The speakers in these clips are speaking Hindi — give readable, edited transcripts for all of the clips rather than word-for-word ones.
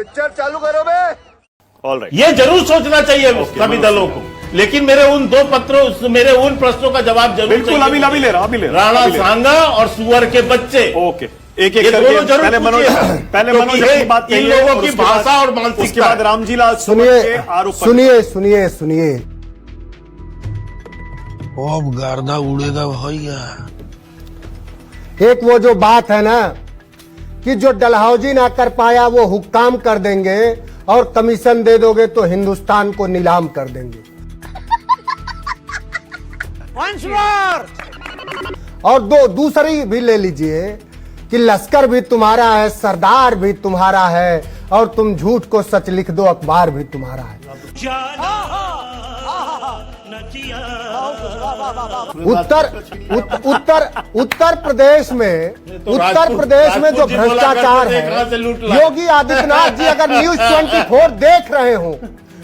पिक्चर चालू करो बे। ऑलराइट, ये जरूर सोचना चाहिए सभी दलों को, लेकिन मेरे उन प्रश्नों का जवाब जरूर बिल्कुल अभी ले रहा राणा सांगा और सुअर के बच्चे। ओके, एक करके पहले मनोज की बात इन लोगों की भाषा और मानसिकता। उसके बाद रामजीलाल सुनिए आरोप सुनिए अब गर्दा उड़ेगा भैया। एक वो जो बात है ना कि जो डलहौजी ना कर पाया वो हुक्काम कर देंगे और कमीशन दे दोगे तो हिंदुस्तान को नीलाम कर देंगे। और दूसरी भी ले लीजिए कि लश्कर भी तुम्हारा है, सरदार भी तुम्हारा है, और तुम झूठ को सच लिख दो, अखबार भी तुम्हारा है। उत्तर प्रदेश में जो भ्रष्टाचार है, योगी आदित्यनाथ जी अगर न्यूज 24 देख रहे हो,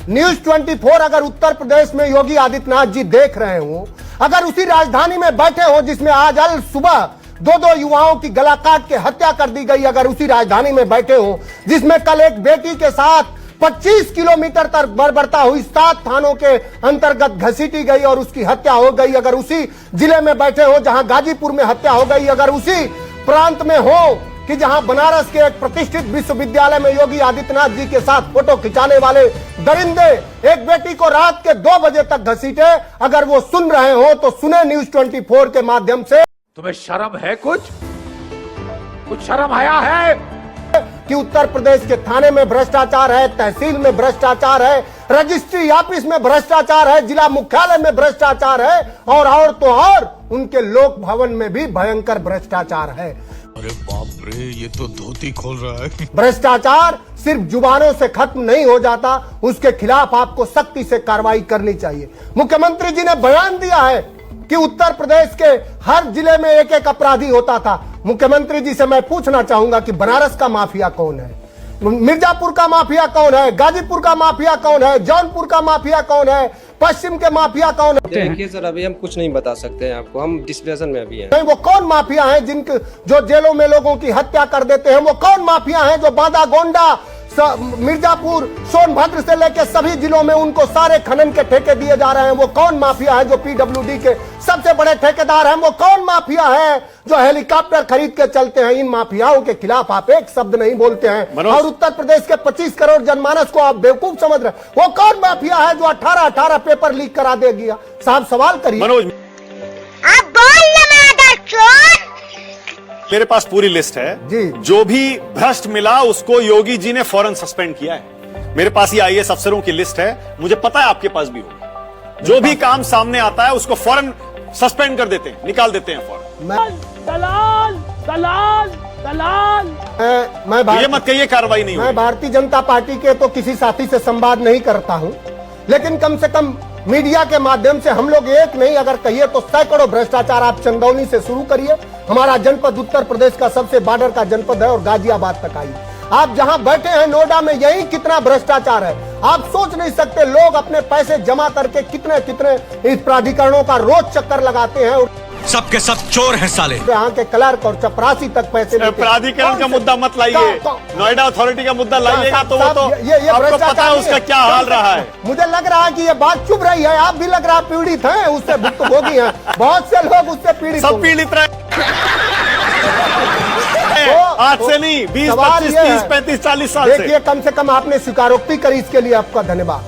न्यूज 24 अगर उत्तर प्रदेश में योगी आदित्यनाथ जी देख रहे हो, अगर उसी राजधानी में बैठे हो जिसमें आज अल सुबह दो युवाओं की गला काट के हत्या कर दी गई, अगर उसी राजधानी में बैठे हो जिसमें कल एक बेटी के साथ 25 किलोमीटर तक बर्बरता हुई, 7 थानों के अंतर्गत घसीटी गई और उसकी हत्या हो गई, अगर उसी जिले में बैठे हो जहां गाजीपुर में हत्या हो गई, अगर उसी प्रांत में हो कि जहां बनारस के एक प्रतिष्ठित विश्वविद्यालय में योगी आदित्यनाथ जी के साथ फोटो खिंचाने वाले दरिंदे एक बेटी को रात के 2 बजे तक घसीटे, अगर वो सुन रहे हो तो सुने न्यूज 24 के माध्यम से। तुम्हें शर्म है? कुछ शर्म आया है कि उत्तर प्रदेश के थाने में भ्रष्टाचार है, तहसील में भ्रष्टाचार है, रजिस्ट्री ऑफिस में भ्रष्टाचार है, जिला मुख्यालय में भ्रष्टाचार है, और तो और उनके लोक भवन में भी भयंकर भ्रष्टाचार है। अरे बाप रे, ये तो धोती खोल रहा है। भ्रष्टाचार सिर्फ जुबानों से खत्म नहीं हो जाता, उसके खिलाफ आपको सख्ती से कार्रवाई करनी चाहिए। मुख्यमंत्री जी ने बयान दिया है कि उत्तर प्रदेश के हर जिले में एक अपराधी होता था। मुख्यमंत्री जी से मैं पूछना चाहूंगा कि बनारस का माफिया कौन है, मिर्जापुर का माफिया कौन है, गाजीपुर का माफिया कौन है, जौनपुर का माफिया कौन है, पश्चिम के माफिया कौन है? देखिए सर, अभी हम कुछ नहीं बता सकते हैं आपको, हम डिस्कशन में अभी हैं। नहीं, वो कौन माफिया हैं जिनके जो जेलों में लोगों की हत्या कर देते हैं? वो कौन माफिया हैं जो बांदा गोंडा मिर्जापुर सोनभद्र से लेकर सभी जिलों में उनको सारे खनन के ठेके दिए जा रहे हैं? वो कौन माफिया है जो पीडब्ल्यूडी के सबसे बड़े ठेकेदार हैं? वो कौन माफिया है जो हेलीकॉप्टर खरीद के चलते हैं? इन माफियाओं के खिलाफ आप एक शब्द नहीं बोलते हैं, और उत्तर प्रदेश के 25 करोड़ जनमानस को आप बेवकूफ समझ रहे हैं। वो कौन माफिया है जो 18 पेपर लीक करा दे गया? साहब सवाल करिए। मनोज, मेरे पास पूरी लिस्ट है जी। जो भी भ्रष्ट मिला उसको योगी जी ने फौरन सस्पेंड किया है। मेरे पास ये आईएएस अफसरों की लिस्ट है, मुझे पता है आपके पास भी होगी। जो भी काम सामने आता है उसको फौरन सस्पेंड कर देते हैं, निकाल देते हैं फौरन। मैं ये मत कहिए कार्रवाई नहीं मैं भारतीय जनता पार्टी के तो किसी साथी से संवाद नहीं करता हूं, लेकिन कम से कम मीडिया के माध्यम से हम लोग एक नहीं अगर कहिए तो सैकड़ों भ्रष्टाचार आप चंदौली से शुरू करिए, हमारा जनपद उत्तर प्रदेश का सबसे बॉर्डर का जनपद है, और गाजियाबाद तक आइए। आप जहां बैठे हैं नोएडा में, यही कितना भ्रष्टाचार है आप सोच नहीं सकते। लोग अपने पैसे जमा करके कितने इस प्राधिकरणों का रोज चक्कर लगाते हैं। सबके सब चोर हैं साले। यहाँ के क्लर्क और चपरासी तक पैसे प्राधिकरण का मुद्दा मत लाइए, नोएडा अथॉरिटी का मुद्दा लाइएगा तो वो तो ये आपको पता है उसका क्या हाल रहा है। मुझे लग रहा है कि ये बात चुभ रही है, आप भी लग रहा है पीड़ित हैं, उससे भुक्तभोगी हैं, बहुत से लोग उससे पीड़ित, सब पीड़ित रहे। आज से नहीं, 20, 25, 30, 35, 40 साल से। देखिए, कम से कम आपने स्वीकारोक्ति करी, इसके लिए आपका धन्यवाद।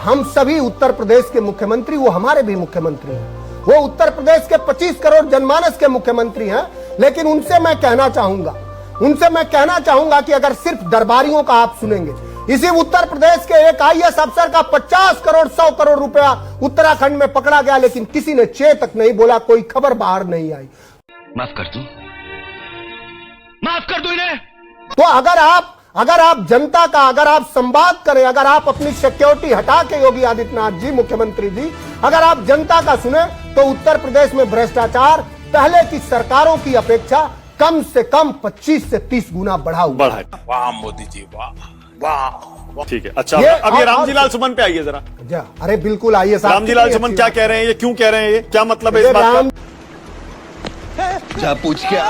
हम सभी उत्तर प्रदेश के मुख्यमंत्री, वो हमारे भी मुख्यमंत्री हैं, वो उत्तर प्रदेश के 25 करोड़ जनमानस के मुख्यमंत्री हैं, लेकिन उनसे मैं कहना चाहूंगा कि अगर सिर्फ दरबारियों का आप सुनेंगे, इसी उत्तर प्रदेश के एक आईएएस अफसर का 50 करोड़ 100 करोड़ रुपया उत्तराखंड में पकड़ा गया, लेकिन किसी ने चे तक नहीं बोला, कोई खबर बाहर नहीं आई। माफ कर दो इन्हें। तो अगर आप जनता का अगर आप संवाद करें, अगर आप अपनी सिक्योरिटी हटा के योगी आदित्यनाथ जी मुख्यमंत्री जी अगर आप जनता का सुने, तो उत्तर प्रदेश में भ्रष्टाचार पहले की सरकारों की अपेक्षा कम से कम 25 से 30 गुना बढ़ा हुआ है। वाह मोदी जी, वाह वाह। ठीक है, अच्छा अब ये रामजीलाल सुमन पे आइए जरा। अरे बिल्कुल आइए साहब। रामजीलाल सुमन क्या कह रहे हैं, ये क्यों कह रहे हैं, ये क्या मतलब है इस बात का? जा पूछ क्या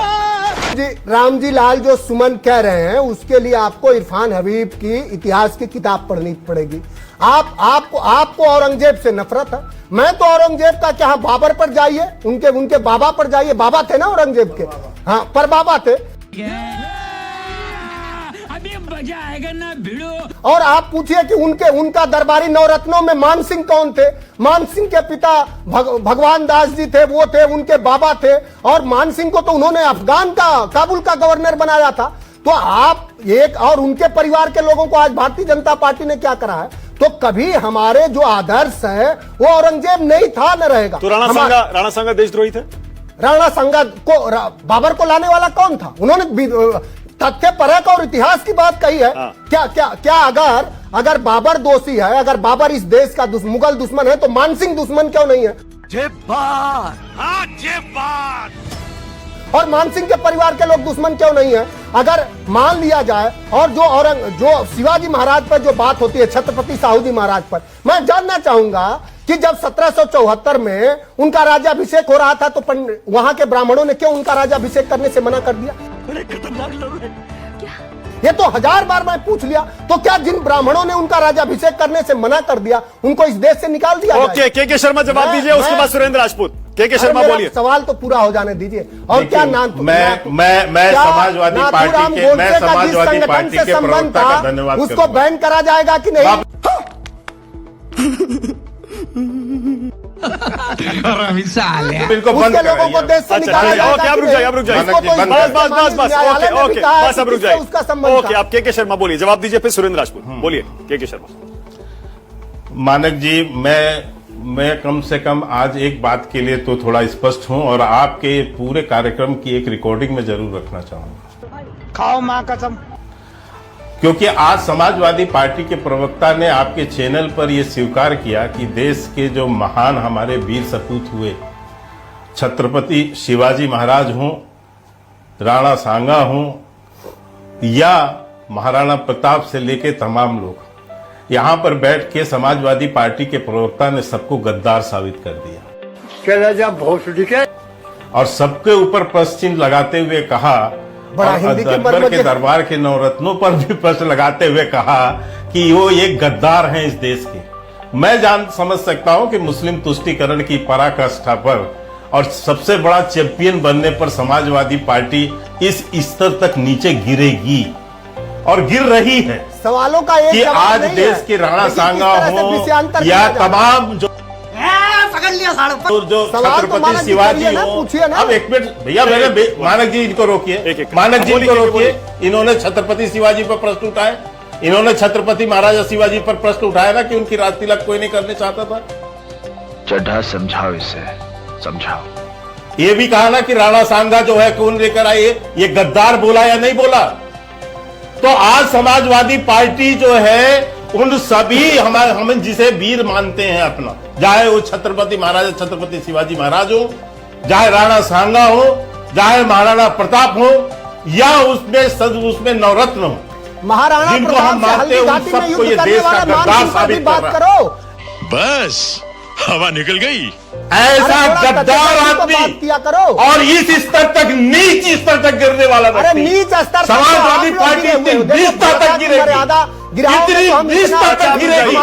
जी रामजी लाल जो सुमन कह रहे हैं उसके लिए आपको इरफान हबीब की इतिहास की किताब पढ़नी पड़ेगी। आपको औरंगजेब से नफरत है। मैं तो औरंगजेब का क्या, बाबर पर जाइए, उनके बाबा पर जाइए। बाबा थे ना औरंगजेब के, हाँ पर बाबा थे। अभी मजा आएगा ना भिड़ो। और आप पूछिए कि उनका दरबारी नवरत्नों में मान सिंह कौन थे? मान सिंह के पिता भगवान दास जी थे, वो थे, उनके बाबा थे। और मान सिंह को तो उन्होंने अफगान का, काबुल का गवर्नर बनाया था। तो आप एक, और उनके परिवार के लोगों को आज भारतीय जनता पार्टी ने क्या करा है? तो कभी हमारे जो आदर्श है वो औरंगजेब नहीं था, न रहेगा। तो राणा सांगा देशद्रोही थे? राणा सांगा को बाबर को लाने वाला कौन था? उन्होंने तथ्य परक और इतिहास की बात कही है। हाँ। क्या अगर बाबर दोषी है, अगर बाबर इस देश का मुगल दुश्मन है, तो मानसिंह दुश्मन क्यों नहीं है? और मानसिंह के परिवार के लोग दुश्मन क्यों नहीं है? अगर मान लिया जाए, और जो शिवाजी महाराज पर जो बात होती है, छत्रपति साहूजी महाराज पर, मैं जानना चाहूंगा कि जब 1774 में उनका राज्याभिषेक हो रहा था तो वहां के ब्राह्मणों ने क्यों उनका राज्याभिषेक करने से मना कर दिया? खतरनाक लोग हैं। ये तो 1000 बार मैं पूछ लिया। तो क्या जिन ब्राह्मणों ने उनका राज्याभिषेक करने से मना कर दिया उनको इस देश से निकाल दिया? ओके, के शर्मा जवाब दीजिए, उसके बाद सुरेंद्र राजपूत। के शर्मा बोलिए। सवाल तो पूरा हो जाने दीजिए। और क्या नाम? मैं समाजवादी पार्टी के प्रवक्ता का धन्यवाद उसको बैन करा जाएगा कि नहीं? इनको बंद उसके लोगों को देश से निकाला जाएगा। ओके, आप रुक जाइए, बस अब रुक जाइए। उसका संबंध ओके, आप के शर्मा बोलिए, जवाब दीजिए, फिर सुरेंद्र राजपूत बोलिए। के शर्मा। मानक जी, मैं कम से कम आज एक बात के लिए तो थोड़ा स्पष्ट हूं, और आपके पूरे कार्यक्रम की एक रिकॉर्डिंग में जरूर रखना चाहूंगा। खाओ मां कसम। क्योंकि आज समाजवादी पार्टी के प्रवक्ता ने आपके चैनल पर यह स्वीकार किया कि देश के जो महान हमारे वीर सपूत हुए, छत्रपति शिवाजी महाराज हों, राणा सांगा हों, या महाराणा प्रताप से लेके तमाम लोग, यहां पर बैठ के समाजवादी पार्टी के प्रवक्ता ने सबको गद्दार साबित कर दिया और सबके ऊपर प्रश्न चिन्ह लगाते हुए कहा, अकबर के दरबार के नवरत्नों पर भी प्रश्न लगाते हुए कहा कि वो एक गद्दार हैं इस देश के। मैं समझ सकता हूं कि मुस्लिम तुष्टीकरण की पराकाष्ठा पर और सबसे बड़ा चैंपियन बनने पर समाजवादी पार्टी इस स्तर तक नीचे गिरेगी, और गिर रही है। सवालों का एक कि आज देश के राणा सांगा हो या तमाम जो छत्रपति शिवाजी हो। अब एक मिनट भैया, मैंने मानक जी इनको रोकिए, मानक जी इनको रोकिए। इन्होंने छत्रपति शिवाजी पर प्रश्न उठाए, इन्होंने छत्रपति महाराजा शिवाजी पर प्रश्न उठाया ना कि उनकी राज तिलक कोई नहीं करने चाहता था। चड्ढा समझाओ इसे, समझाओ। ये भी कहा ना कि राणा सांगा जो है कौन लेकर आए, ये गद्दार बोला या नहीं बोला? तो आज समाजवादी पार्टी जो है उन सभी हम जिसे वीर मानते हैं अपना, चाहे वो छत्रपति महाराजा छत्रपति शिवाजी महाराज हो, चाहे राणा सांगा हो, चाहे महाराणा प्रताप हो, या उसमें नवरत्न हो, महाराणा जिनको हम मानते हैं, उन सबको ये देश का गद्दार साबित कर रहा है। बस हवा निकल गई। ऐसा गद्दार आदमी किया करो, और इस स्तर तक, नीच स्तर तक गिरने वाला व्यक्ति, नीच स्तर, समाजवादी पार्टी इतनी नीच स्तर तक गिरेगी, इतनी नीच स्तर तक गिरेगी।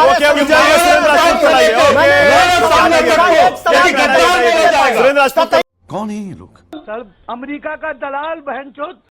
सुरेंद्र राजपूत। कौन है ये लोग? अमेरिका का दलाल बहनचोद।